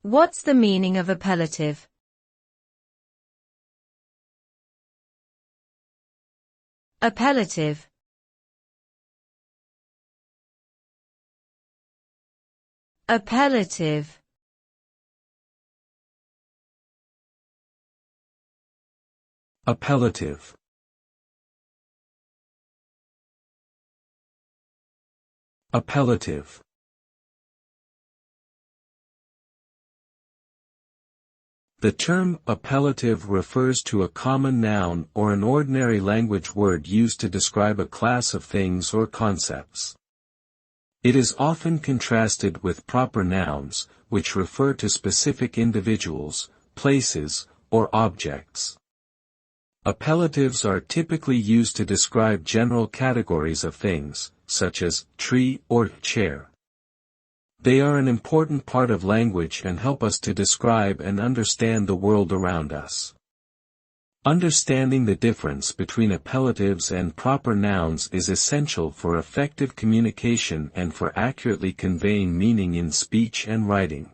What's the meaning of appellative? Appellative. Appellative. Appellative. Appellative. The term appellative refers to a common noun or an ordinary language word used to describe a class of things or concepts. It is often contrasted with proper nouns, which refer to specific individuals, places, or objects. Appellatives are typically used to describe general categories of things, such as tree or chair. They are an important part of language and help us to describe and understand the world around us. Understanding the difference between appellatives and proper nouns is essential for effective communication and for accurately conveying meaning in speech and writing.